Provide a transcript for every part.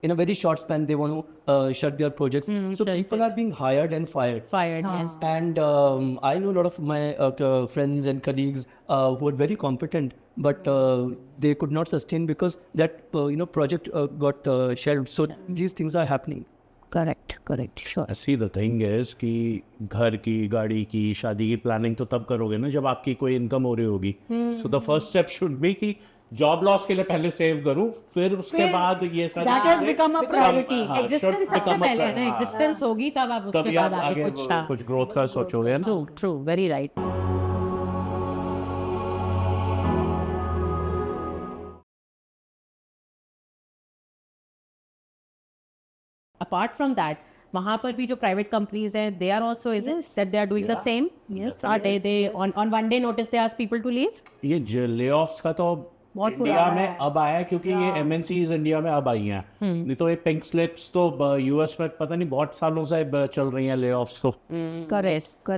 in a very short span they want to shut their projects. So people are being hired and fired. Yes. And I know a lot of my friends and colleagues who are very competent, but they could not sustain because that project got shelved. So these things are happening. Correct, sure. See the thing is कि घर की, गाड़ी की, शादी की planning तो तब करोगे ना जब आपकी कोई इनकम हो रही होगी. So the first step should be कि जॉब लॉस के लिए पहले सेव करूं, फिर उसके बाद ये सारी That has become a priority. Existence सबसे पहले है ना, एग्जिस्टेंस होगी तब आप उसके तभी बाद आप आगे आगे कुछ ग्रोथ का सोचोगे ना. True very right. Apart from that, वहाँ पर भी जो प्राइवेट कंपनीज हैं, they are also is it that they are doing the same? Yes. Are they on one day notice they ask people to leave? ये ले offs का तो बहुत इंडिया में अब आया है क्योंकि ये एमएनसीज इंडिया में अब आई हैं. नहीं तो ये पिंक स्लिप्स तो यूएस में पता नहीं बहुत सालों से चल रही हैं ले ऑफ्स तो. Correct.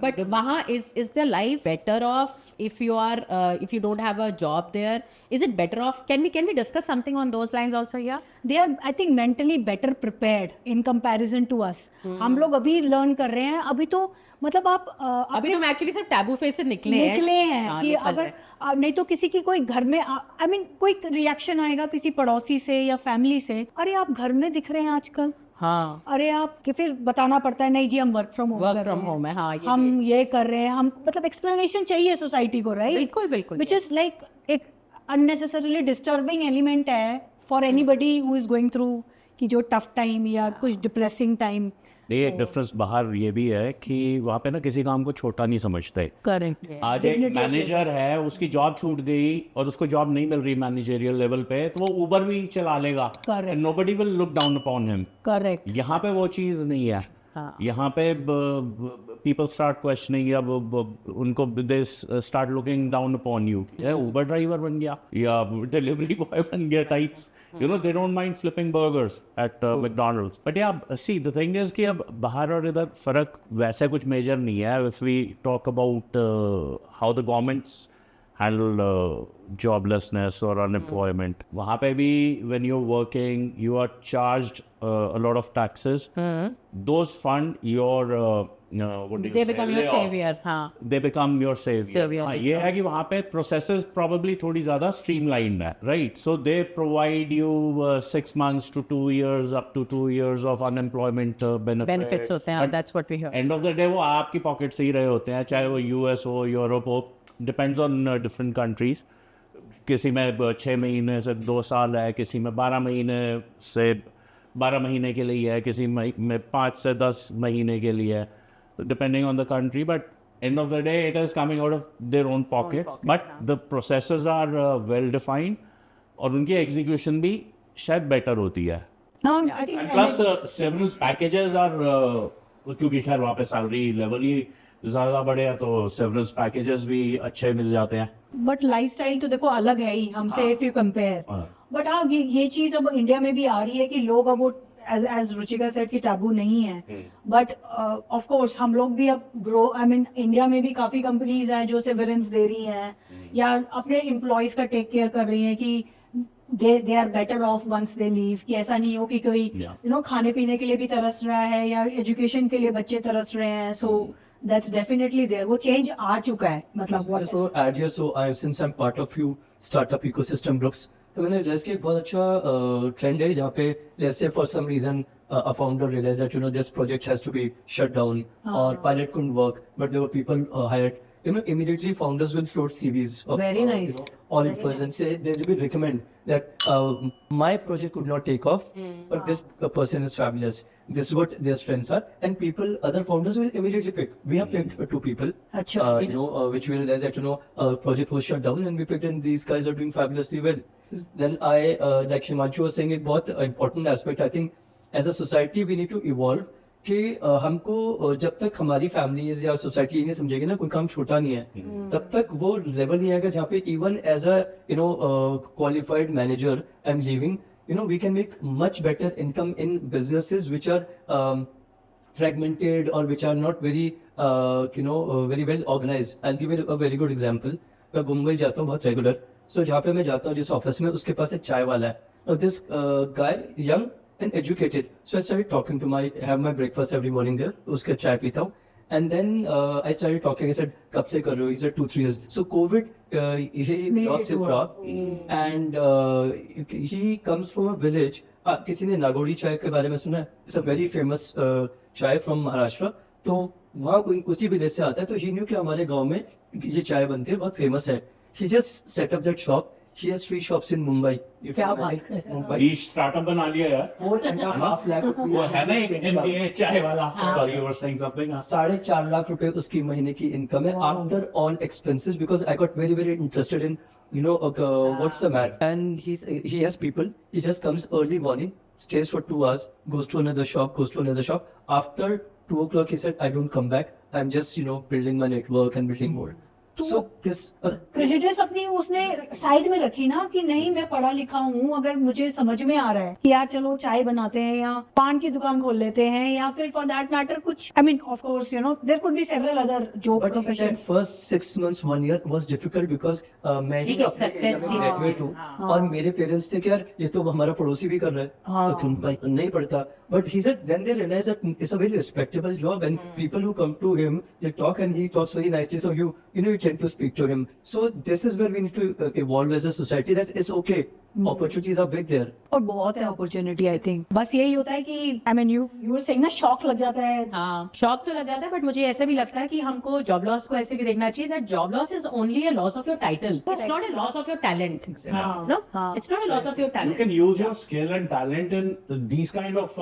But वहाँ is the life better off if you are if you don't have a job there? Is it better off? Can we discuss something on those lines also here? They are, I think, mentally better prepared in comparison to us. हम लोग अभी learn कर रहे हैं. अभी तो मतलब आप अभी तो एक्चुअली सिर्फ टैबू फेस से निकले हैं हाँ, कि अगर नहीं तो किसी की कोई घर में आई मीन कोई रिएक्शन आएगा किसी पड़ोसी से या फैमिली से, अरे आप घर में दिख रहे हैं आजकल. हाँ, अरे आप कि फिर बताना पड़ता है नहीं जी हम वर्क फ्रॉम होम है. हाँ, हम ये कर रहे हैं. हम मतलब एक्सप्लेनेशन चाहिए सोसाइटी को, राइट? बिल्कुल विच इज लाइक एक अननेसेसरीली डिस्टर्बिंग एलिमेंट है for anybody who is going through कि जो टफ टाइम या कुछ डिप्रेसिंग टाइम. ये एक डिफरेंस बाहर ये भी है कि वहाँ पे ना किसी काम को छोटा नहीं समझते. करेक्ट. आज एक मैनेजर है, उसकी जॉब छूट गई और उसको जॉब नहीं मिल रही मैनेजरियल लेवल पे, तो वो ऊबर भी चला लेगा. Nobody will look down upon him. Correct. यहाँ पे वो चीज़ नहीं है. यहाँ पे पीपल स्टार्ट क्वेश्चनिंग या उनको they start looking down upon you. Uber driver बन गया या डिलीवरी बॉय बन गया types. You know, they don't mind flipping burgers at McDonald's. But yeah, see, the thing is कि अब बाहर और इधर फर्क वैसे कुछ मेजर नहीं है. If we talk about how the governments handle joblessness or unemployment, वहाँ पे भी when you're working, you are charged a lot of taxes. Those fund your they become your savior. हाँ, they become your savior. हाँ, ये है कि वहाँ पे processes probably थोड़ी ज़्यादा streamlined है, right? So they provide you 6 months to 2 years, up to 2 years of unemployment benefits होते हैं. That's what we hear. End of the day वो आपकी पॉकेट से ही रहे होते हैं, चाहे वो US हो, यूरोप हो. Depends on different countries. किसी में 6 महीने से 2 साल है, किसी में 12 महीने से 12 महीने के लिए है, किसी में 5 से 10 महीने के लिए है. Depending on the country, but end of the day it is coming out of their own pockets. But the processes are well defined और उनकी execution भी शायद better होती है. Plus severance packages are क्योंकि खैर वहाँ पे salary level ही ज़्यादा बड़े हैं तो severance packages भी अच्छे मिल जाते हैं. बट लाइफस्टाइल तो देखो अलग है ही हमसे इफ यू कंपेयर. बट हाँ ये चीज अब इंडिया में भी आ रही है कि लोग अब वो एज रुचिका सेट की टैबू नहीं है. बट ऑफ कोर्स हम लोग भी अब ग्रो आई मीन इंडिया में भी काफी कंपनीज हैं जो सेवरेंस दे रही हैं या अपने एम्प्लॉयज का टेक केयर कर रही हैं कि they are better off once they leave. कि ऐसा नहीं हो कि कोई खाने पीने के लिए भी तरस रहा है या एजुकेशन के लिए बच्चे तरस रहे हैं. सो that's definitely there. वो change आ चुका है. मतलब just to add here, so since I'm part of few startup ecosystem groups, तो मैंने realize कि एक बहुत अच्छा trend है जहाँ पे let's say for some reason a founder realized that this project has to be shut down or pilot couldn't work, but there were people hired. Immediately founders will float CVs of very nice all in person. Say they will recommend that my project could not take off, but this person is fabulous. This is what their strengths are, and other founders will immediately pick. We have picked 2 people, which we realized that project was shut down, and we picked, and these guys are doing fabulously well. Then like Himanshu was saying, एक बहुत important aspect. I think as a society we need to evolve. कि हमको जब तक हमारी families या society नहीं समझेगी ना कोई काम छोटा नहीं है, तब तक वो लेवल नहीं आएगा जहाँ पे even as a qualified manager I am living we can make much better income in businesses which are fragmented or which are not very very well organized. I'll give you a very good example. मैं मुंबई जाता हूँ बहुत regular. सो जहाँ पे मैं जाता हूँ जिस ऑफिस में, उसके पास एक चाय वाला है. this guy, young and educated. So I started talking to have my breakfast every morning there. उसके चाय पीता हूँ. And then I started talking. I said, "कब से कर रहे हो?" He said, 2-3 years. So COVID, he lost his job, and he comes from a village. किसी ने नागोरी चाय के बारे में सुना है? It's a very famous चाय from Maharashtra. तो वहाँ कोई उसी विलेज से आता है. तो he knew कि हमारे गांव में ये चाय बनती है, बहुत famous है. He just set up that shop. He has 3 shops in Mumbai. You क्या can बात imagine है। Mumbai. ये स्टार्टअप बना लिया यार. 4.5 lakh वो है ना एक MBA चाय वाला. हाँ। Sorry, you were saying something. 4.5 lakh रुपए उसकी महीने की इनकम है after all expenses because I got very very interested in what's the matter and he has people he just comes early morning stays for 2 hours goes to another shop after 2 o'clock he said I don't come back I'm just building my network and building more so this prejudice अपनी उसने side में रखी ना कि नहीं मैं पढ़ा लिखा हूँ अगर मुझे समझ में आ रहा है कि यार चलो चाय बनाते हैं या पान की दुकान खोल लेते हैं या फिर फॉर दैट मैटर कुछ I mean of course there could be several other job But he said professions first 6 months, 1 year was difficult because मैं ही एक acceptance ही ग्रेजुएट हूँ हाँ। और मेरे पेरेंट्स थे कि यार ये तो हमारा पड़ोसी भी कर रहा है हाँ। तो क्यों नहीं पढ़ता but he said then they realized that it's a very respectable job and people who come to him they talk and he talks very nicely so you tend to speak to him so this is where we need to evolve as a society that it's okay opportunities are big there और बहुत है opportunity I think बस यही होता है कि I mean you were saying ना shock लग जाता है हाँ शॉक तो लग जाता है बट मुझे ऐसे भी लगता है कि हमको जॉब लॉस को ऐसे भी देखना चाहिए that job loss is only a loss of your title it's not a loss of your talent हाँ, नो हाँ। It's not a loss of your You talent can use your skill and talent in these kind of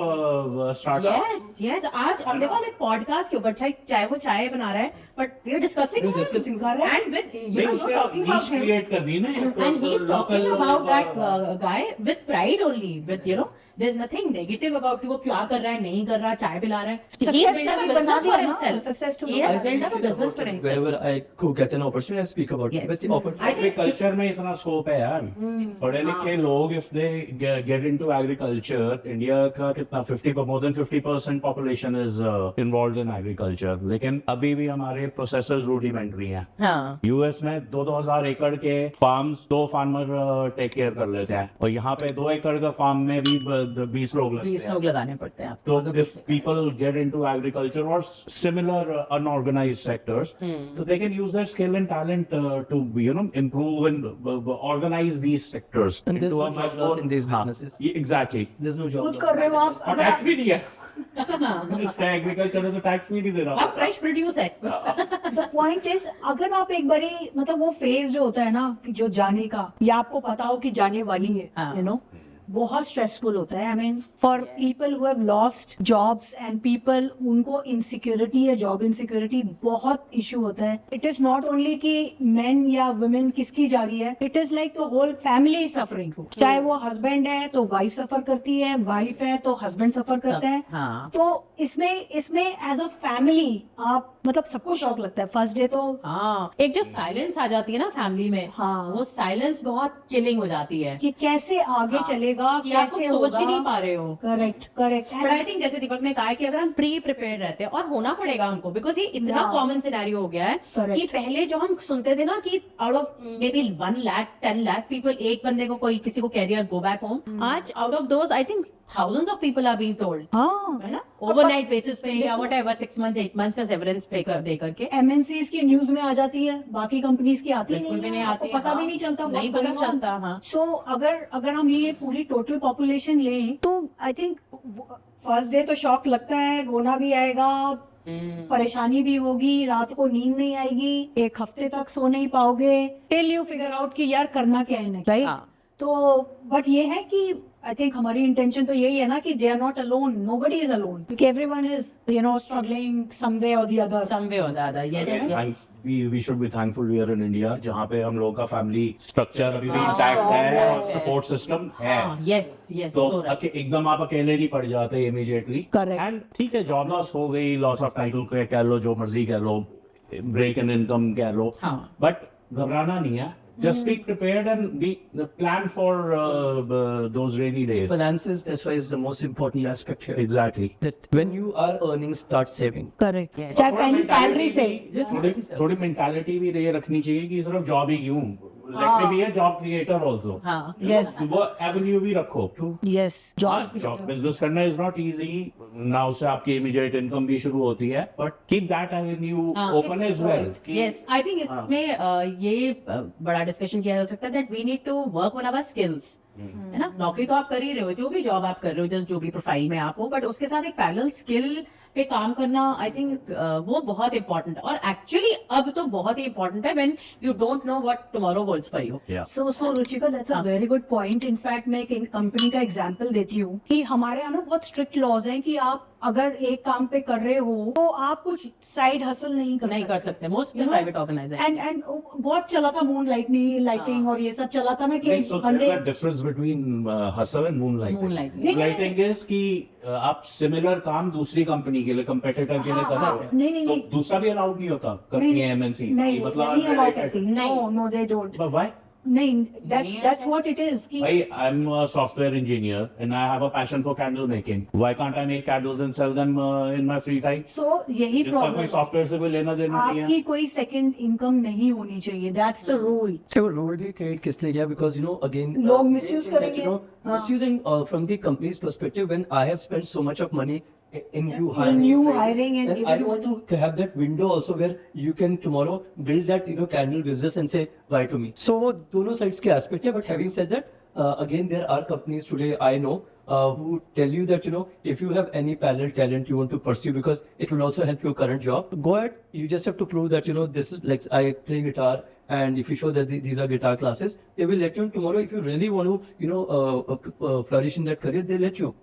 startups. Yes yes आज अब देखो हम एक podcast के ऊपर चाहे वो चाय बना रहा है but we are discussing We're discussing and with नहीं, उसके niche create करनी है ना. and he's talking about that guy with pride only with there's nothing negative about कि वो क्या कर रहा है नहीं कर रहा चाय पिला रहा है he's built up a business for himself Success to he has built up a business for himself wherever I could get an opportunity I speak about Yes. it but the opportunity Agriculture में इतना scope है यार. पढ़े लिखे लोग if they get into agriculture, India का कितना 50 more than 50% population is involved in agriculture. लेकिन अभी भी हमारे processors rudimentary हैं. हाँ यूएस में 2,000 एकड़ के फार्म्स 2 फार्मर टेक केयर कर लेते हैं और यहाँ पे 2 एकड़ का फार्म में भी 20 लोग लगते 20 हैं. लोग लगाने पड़ते हैं तो आपको if people get into agriculture or similar unorganized sectors, so they can use their skill and talent to improve and organize these sectors and there's into no a job much loss more. in these businesses Exactly. there's no job खुद loss. कर रहे हो आप और tax भी नहीं है. इसका एग्रीकल्चर में तो टैक्स भी नहीं देना आप फ्रेश प्रोड्यूस है द पॉइंट इज अगर आप एक बारी मतलब वो फेज जो होता है ना कि जो जाने का या आपको पता हो कि जाने वाली है हाँ। यू नो बहुत स्ट्रेसफुल होता है I mean for people who have lost jobs and people उनको इनसिक्योरिटी या जॉब इनसिक्योरिटी बहुत इशू होता है इट इज नॉट ओनली कि मेन या वुमेन किसकी जा रही है it is like the whole family suffering चाहे वो हस्बैंड है तो वाइफ सफर करती है वाइफ है तो हस्बैंड सफर करता है हाँ तो इसमें एज अ फैमिली आप मतलब सबको शौक लगता है फर्स्ट डे तो हाँ एक जो साइलेंस आ जाती है ना फैमिली में हाँ। वो साइलेंस बहुत किलिंग हो जाती है कि कैसे आगे चलेगा कि आप कैसे सोच ही नहीं पा रहे हो correct correct but I think जैसे दीपक ने कहा है कि अगर हम प्री प्रिपेयर रहते हैं और होना पड़ेगा हमको बिकॉज ये इतना Yeah. कॉमन सिनेरियो हो गया है Correct. कि पहले जो हम सुनते थे ना कि out of may be 1 lakh 10 lakh people एक बंदे को कोई किसी को कह दिया गो बैक होम आज out of those I think thousands of people are being told हाँ है ना ओवरनाइट बेसिस पे या व्हाटएवर 6 months 8 months का सेवरेंस पे कर दे करके एमएनसीज की न्यूज में आ जाती है बाकी कंपनीज की आती बिल्कुल भी नहीं है आती आपको पता हाँ। भी नहीं चलता नहीं पता चलता हाँ सो अगर हम ये पूरी टोटल पॉपुलेशन लें तो आई थिंक फर्स्ट डे तो शॉक लगता है रोना भी आएगा परेशानी भी होगी रात को नींद नहीं आएगी एक हफ्ते तक सो नहीं पाओगे टिल यू फिगर आउट कि यार करना क्या है राइट हाँ। तो बट ये है कि आई थिंक हमारी इंटेंशन तो यही है ना कि they are not alone nobody is alone क्योंकि everyone is struggling some way और the other some way or the other yes yes we should be thankful we are in India जहाँ पे हम लोगों का फैमिली स्ट्रक्चर अभी भी हाँ, इंटैक्ट है strong और है। सपोर्ट सिस्टम है. हाँ yes yes तो so right. एकदम आप अकेले नहीं पड़ जाते इमीडिएटली. Correct. एंड ठीक है जॉब लॉस हो गई लॉस ऑफ टाइटल कह लो जो मर्जी कह लो ब्रेक इन इनकम कह लो हाँ। बट घबराना नहीं है. Just be prepared and plan for those rainy days. Finances, that's why is the most important aspect here. Exactly. That when you are earning, start saving. Correct Yes. चाहे पहली salary से थोड़ी mentality भी ये रखनी चाहिए कि सिर्फ जॉब ही क्यों let me be a job creator also. हाँ Yes. वो एवेन्यू भी रखो। Yes. जॉब बिजनेस करना इज नॉट इजी ना, उससे आपकी इमीडिएट इनकम भी शुरू होती है, but keep that avenue open as well. Yes I think इसमें ये बड़ा डिस्कशन किया जा सकता है that we need to work on our skills, है ना। नौकरी तो आप कर ही रहे हो, जो भी जॉब आप कर रहे हो, जो भी प्रोफाइल में आप हो, बट उसके साथ एक पैरेलल स्किल पे काम करना आई थिंक वो बहुत इंपॉर्टेंट है। और एक्चुअली अब तो बहुत ही इंपॉर्टेंट है when you don't know what tomorrow holds for you. So Ruchika, that's a very good point. In fact, मैं एक कंपनी का एग्जांपल देती हूँ कि हमारे यहाँ ना बहुत स्ट्रिक्ट लॉज हैं कि आप अगर एक काम पे कर रहे हो तो आप कुछ साइड हसल नहीं कर सकते। Most You know? Private organisation and बहुत चला था मून लाइटिंग और ये सब चला था ना कि So बंदे there's a difference between hustle and moonlighting. Moonlighting. Moonlighting is कि आप सिमिलर काम दूसरी कंपनी के लिए, कंपेटिटर के लिए कर रहे हो, नहीं, तो नहीं। दूसरा भी अलाउड नहीं होता कंपनी एमएनसी, नहीं मतलब नहीं allow unrelated। करती। No, they don't. But why? नहीं, that's what it is कि Why? I'm a software engineer and I have a passion for candle making. Why can't I make candles and sell them in my free time? so यही जिसका कोई problem, software से कोई लेना देना नहीं आपकी है। कोई सेकंड इनकम नहीं होनी चाहिए। That's the rule. So role भी create किस लिए किया? Because again लोग they misuse think that, करेंगे। हाँ। misusing from the company's perspective, when I have spent so much of money in you In you training, hiring and then giving I you want to have that window also where you can tomorrow build that candle business and say why to me. So वो दोनों sides के aspect है, but having said that, again there are companies today I know who tell you that if you have any parallel talent you want to pursue, because it will also help your current job, go ahead. You just have to prove that this is like I play guitar, and if you show that these are guitar classes, they will let you. Tomorrow if you really want to flourish in that career, they let you.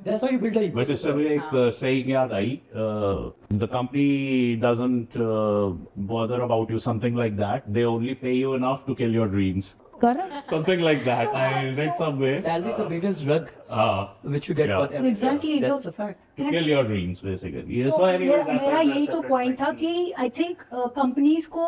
That's how you build a बस इससे मुझे एक सही याद आई, the company doesn't bother about you, something like that. They only pay you enough to kill your dreams. Correct. Something like that. I read somewhere. salary is the biggest drug which you get Yeah. for every Exactly. That's the fact. To kill your dreams, basically. Yeah, तो so anyway, that's मेरा a यही तो separate point था question. कि आई think companies को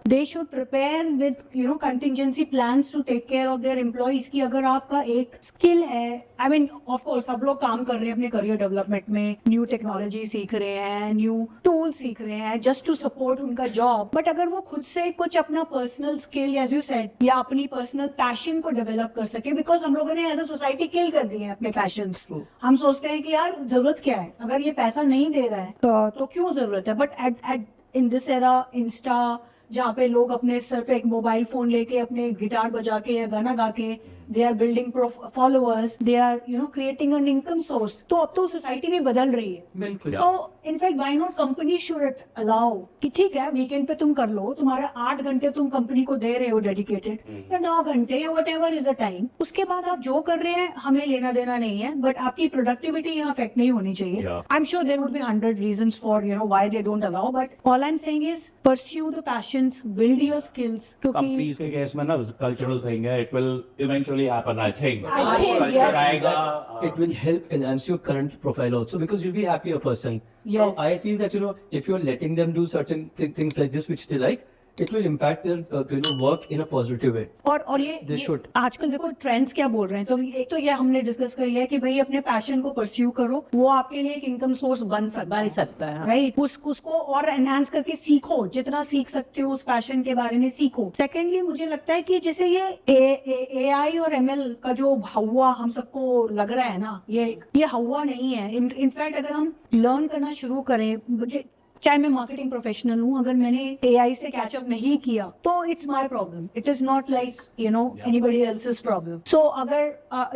they should prepare with contingency plans to take care of their employees की अगर आपका एक स्किल है, आई मीन ऑफ कोर्स सब लोग काम कर रहे हैं अपने करियर डेवलपमेंट में, न्यू टेक्नोलॉजी सीख रहे हैं, न्यू टूल सीख रहे हैं जस्ट टू सपोर्ट उनका जॉब, बट अगर वो खुद से कुछ अपना personal skill as you said या अपनी पर्सनल पैशन को डेवलप कर सके, बिकॉज हम लोगों ने एज अ सोसाइटी किल कर दिए हैं अपने पैशंस। हम सोचते हैं कि यार जरूरत क्या है, अगर ये पैसा नहीं दे रहा है तो क्यों जरूरत है, but at in this era Insta जहाँ पे लोग अपने सिर्फ एक मोबाइल फोन लेके अपने गिटार बजा के या गाना गा के they are building followers, they are creating an income source. तो अब तो सोसाइटी भी बदल रही है। बिल्कुल। So in fact why not company should allow कि ठीक है वीकेंड पे तुम कर लो, तुम्हारा 8 घंटे तुम कंपनी को दे रहे हो डेडिकेटेड या 9 घंटे या what ever is the time, उसके बाद आप जो कर रहे हैं हमें लेना देना नहीं है, बट आपकी प्रोडक्टिविटी यहाँ अफेक्ट नहीं होनी चाहिए। Yeah. I am sure there would be 100 reasons for why they don't allow, but all I am saying is pursue the passions, build your skills, क्योंकि Companies के केस में ना कल्चरल थिंग है, it will eventually happen, I think. I think, Culture yes. आएगा, It will help enhance your current profile also, because you'll be a happier person. Yes. So I feel that if you're letting them do certain things like this which they like, it will impact their work in a positive way. और ये They should. आजकल देखो trends क्या बोल रहे हैं, तो एक तो ये हमने डिस्कस कर लिया कि भाई अपने पैशन को परस्यू करो, वो आपके लिए एक इनकम सोर्स बन सकता है, राइट। उसको और एनहांस करके सीखो, जितना सीख सकते हो उस पैशन के बारे में सीखो। सेकेंडली मुझे लगता है कि जैसे ये AI और ML का जो हवा हम सबको लग रहा है ना, ये हवा नहीं है। इनफैक्ट अगर हम लर्न करना शुरू करें, चाहे मैं मार्केटिंग प्रोफेशनल हूँ, अगर मैंने AI से कैचअप नहीं किया तो it's my problem, it is not like anybody else's problem. So अगर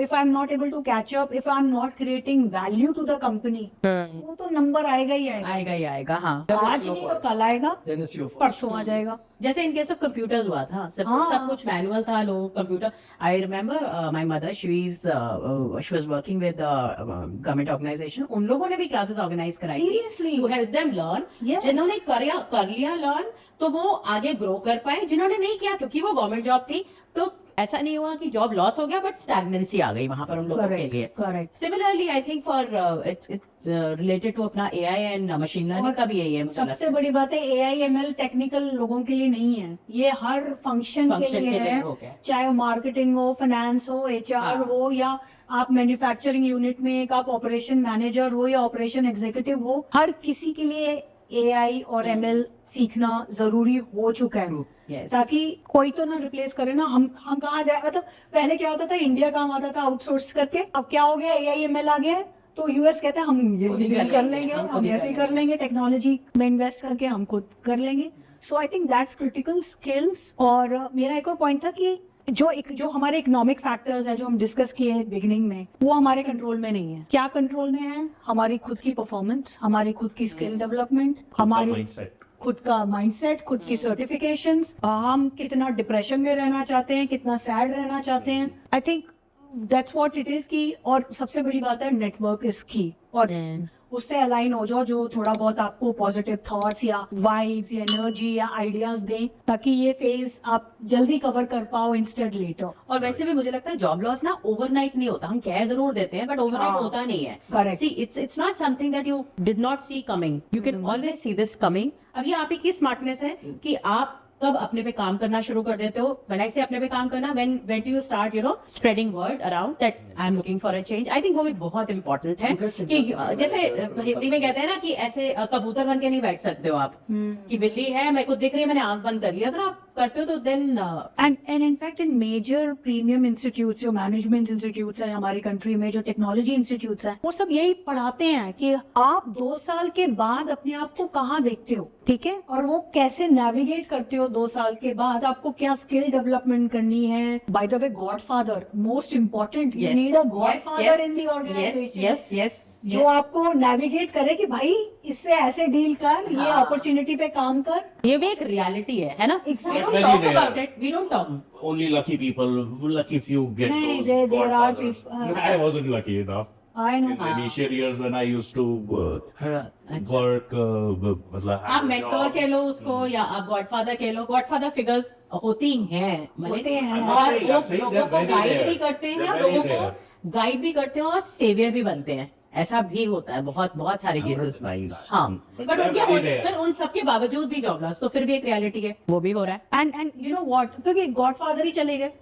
if I am not able to catch up, if I am not creating value to the company, वो तो नंबर आएगा ही आएगा। हाँ। आज नहीं तो कल आएगा, Then it's your fault. परसों आ जाएगा। जैसे इन केस ऑफ कंप्यूटर्स हुआ था, सब कुछ मैनुअल था, लोग computer. I remember my mother, she was working with government organisation, उन लोगों ने भी क्लासेस ऑर्गेनाइज कराई Seriously? To help them learn. Yes. जिन्होंने कर लिया लर्न तो वो आगे ग्रो कर पाए, जिन्होंने नहीं किया क्योंकि वो गवर्नमेंट जॉब थी तो ऐसा नहीं हुआ कि जॉब लॉस हो गया, बट स्टैग्नेंसी आ गई वहां पर उन लोगों के लिए। Correct. Similarly I think for it's related to अपना AI एंड मशीन लर्निंग का भी यही है। मुझे लगता सबसे बड़ी बात है AI ML टेक्निकल लोगों के लिए नहीं है, ये हर फंक्शन के लिए है, हो गया। चाहे मार्केटिंग हो, फाइनेंस हो, HR हाँ। हो, या आप मैन्युफैक्चरिंग यूनिट में एक आप ऑपरेशन मैनेजर हो या ऑपरेशन एग्जीक्यूटिव हो, हर किसी के लिए AI और ML सीखना जरूरी हो चुका है। Yes. ताकि कोई तो ना रिप्लेस करे ना, हम कहाँ जाए। मतलब पहले क्या होता था, इंडिया काम आता था आउटसोर्स करके, अब क्या हो गया, AIML आ गया है, तो यूएस कहते हैं हम ये खुद ही डील कर कर लेंगे, लेंगे, हम खुद हम ही ऐसे ही कर कर लेंगे, टेक्नोलॉजी में इन्वेस्ट करके हम खुद कर लेंगे। So I think that's critical skills. और मेरा एक और पॉइंट था कि जो हमारे इकोनॉमिक फैक्टर्स हैं जो हम डिस्कस किए बिगिनिंग में, वो हमारे कंट्रोल में नहीं है। क्या कंट्रोल में है? हमारी खुद की परफॉर्मेंस, हमारी खुद की स्किल डेवलपमेंट, हमारी mindset. खुद का माइंडसेट, खुद की सर्टिफिकेशंस, हम कितना डिप्रेशन में रहना चाहते हैं, कितना सैड रहना चाहते हैं। आई think that's what it is की। और सबसे बड़ी बात है, नेटवर्क इज की। और उससे अलाइन हो जाओ, जो थोड़ा बहुत आपको पॉजिटिव थॉट्स या वाइब्स या एनर्जी या आइडियाज दें, ताकि ये फेज आप जल्दी कवर कर पाओ इंस्टेड लेटर। और वैसे भी मुझे लगता है जॉब लॉस ना ओवरनाइट नहीं होता। हम कह जरूर देते हैं बट ओवरनाइट हाँ, होता नहीं है। correct. See it's not something that you did not see coming, you can always see this coming. अब ये आप ही की स्मार्टनेस है कि आप कब अपने पे काम करना शुरू कर देते हो। व्हेन आई से अपने पे काम करना, when do you start spreading word around that I am looking for a change. I think वो भी बहुत इंपॉर्टेंट है कि जैसे हिंदी में कहते हैं ना कि ऐसे कबूतर बन के नहीं बैठ सकते हो आप कि बिल्ली है मेरे को दिख रही है, मैंने आंख बंद कर लिया। अगर आप करते हो तो then and in fact in major premium institutes, जो मैनेजमेंट इंस्टीट्यूट्स हैं हमारी कंट्री में, जो टेक्नोलॉजी इंस्टीट्यूट्स हैं, वो सब यही पढ़ाते हैं कि आप 2 साल के बाद अपने आप को कहाँ देखते हो, ठीक है, और वो कैसे नेविगेट करते हो 2 साल के बाद, आपको क्या स्किल डेवलपमेंट करनी है। By the way, godfather most important, you need a godfather in the organisation. Yes जो आपको नेविगेट करे कि भाई इससे ऐसे डील कर, ये अपॉर्चुनिटी पे काम कर। ये भी एक रियलिटी है ना। Exactly. We don't Very talk rare. about it. We don't talk. Only lucky people, lucky few get नहीं, those there are godfathers. people, I wasn't lucky enough. I know. In the initial years when I used to work, मतलब आप mentor कह लो उसको या आप godfather कह लो। Godfather figures होती हैं होते हैं। I'm not और saying- वो I'm saying लोगों they're को very गाइड rare. भी करते हैं, They're लोगों very को rare. गाइड भी करते हैं और सेवियर भी बनते हैं। ऐसा भी होता है बहुत बहुत सारे केसेस में। nice. हाँ, But बट they're उनके very rare. फिर उन सब के बावजूद भी जॉब लॉस तो फिर भी एक रियलिटी है, वो भी हो रहा है। एंड यू नो व्हाट, क्योंकि गॉडफादर ही चले गए,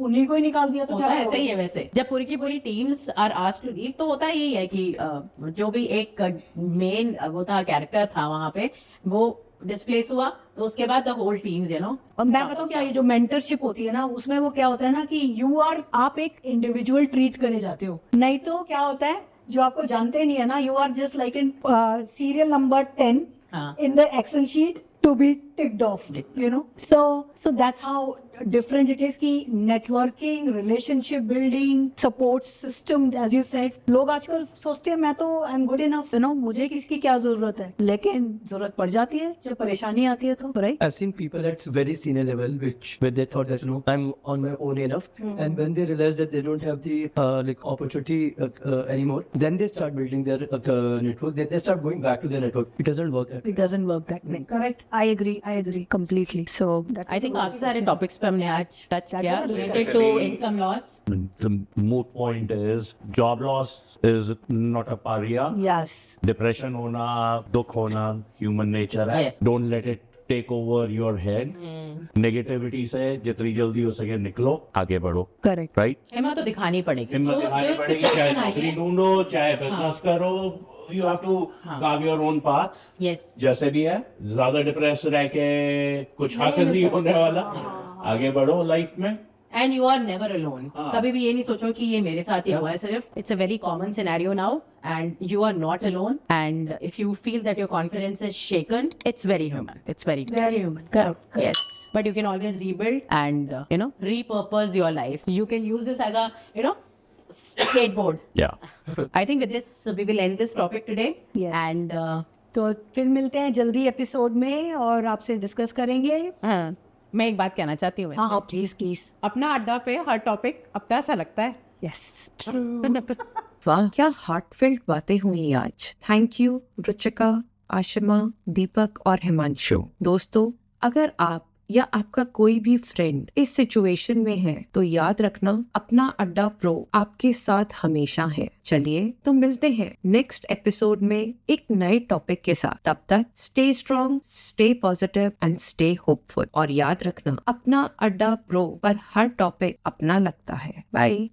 उन्हीं को ही निकाल दिया तो होता क्या है, ऐसे ही करोगे? है। वैसे जब पूरी की पूरी teams are asked to leave तो होता यही है कि जो भी एक मेन वो था कैरेक्टर था वहां पे, वो डिस्प्लेस हुआ तो उसके बाद द होल टीम्स और मैं बताऊँ क्या, ये जो मेंटरशिप होती है ना, उसमें वो क्या होता है ना कि आप एक इंडिविजुअल ट्रीट करे जाते हो। नहीं तो क्या होता है, जो आपको जानते नहीं है ना, you are just like in serial number 10 हाँ। in the Excel sheet to be ticked off, so that's how different it is कि networking, relationship building, support system, as you said, लोग आजकल सोचते हैं मैं तो I'm good enough, मुझे किसकी क्या जरूरत है, लेकिन जरूरत पड़ जाती है जब परेशानी आती है तो, right? I've seen people at very senior level where they thought that I'm on my own enough, and when they realize that they don't have the opportunity anymore, then they start building their network. They start going back to their network. It doesn't work that way. It doesn't work that way. Correct. I agree completely. So I think काफी सारे topics पे हमने आज touch किया related to income loss. The moot point is job loss is not a pariah. yes. Depression होना, दुख होना, human nature है. Yes. Don't let it take over your head. Negativity से जितनी जल्दी हो सके निकलो, आगे बढ़ो. Correct. Right? हिम्मत तो दिखानी पड़ेगी। हिम्मत जो दिखानी एक पड़ेगी, चाहे सिचुएशन आई नौकरी है, ढूंढो, चाहे बिजनेस करो. You have to carve your own path. Yes, जैसे भी है, ज्यादा डिप्रेस रह के कुछ हासिल नहीं होने वाला. आगे बढ़ो लाइफ में. And you are never alone. कभी भी ये नहीं सोचो कि ये मेरे साथ ही हुआ है सिर्फ। It's a very common scenario now and you are not alone. And if you feel that your confidence is shaken, it's very human, it's very Very human. Correct. yes, but you can always rebuild and repurpose your life. You can use this as a skateboard. Yeah. I think with this we will end this topic today. Yes. And तो फिर मिलते हैं जल्दी episode में और आपसे discuss करेंगे। हाँ, मैं एक बात कहना चाहती हूँ। हाँ प्लीज। अपना अड्डा पे हर टॉपिक अपना सा लगता है। Yes, true. वाह, क्या हार्टफेल्ट बातें हुई आज। थैंक यू रुचिका, आशिमा, दीपक और हिमांशु। दोस्तों, अगर आप या आपका कोई भी फ्रेंड इस सिचुएशन में है तो याद रखना, अपना अड्डा प्रो आपके साथ हमेशा है। चलिए तो मिलते हैं नेक्स्ट एपिसोड में एक नए टॉपिक के साथ। तब तक stay strong, stay positive and stay hopeful. और याद रखना, अपना अड्डा प्रो पर हर टॉपिक अपना लगता है। बाय।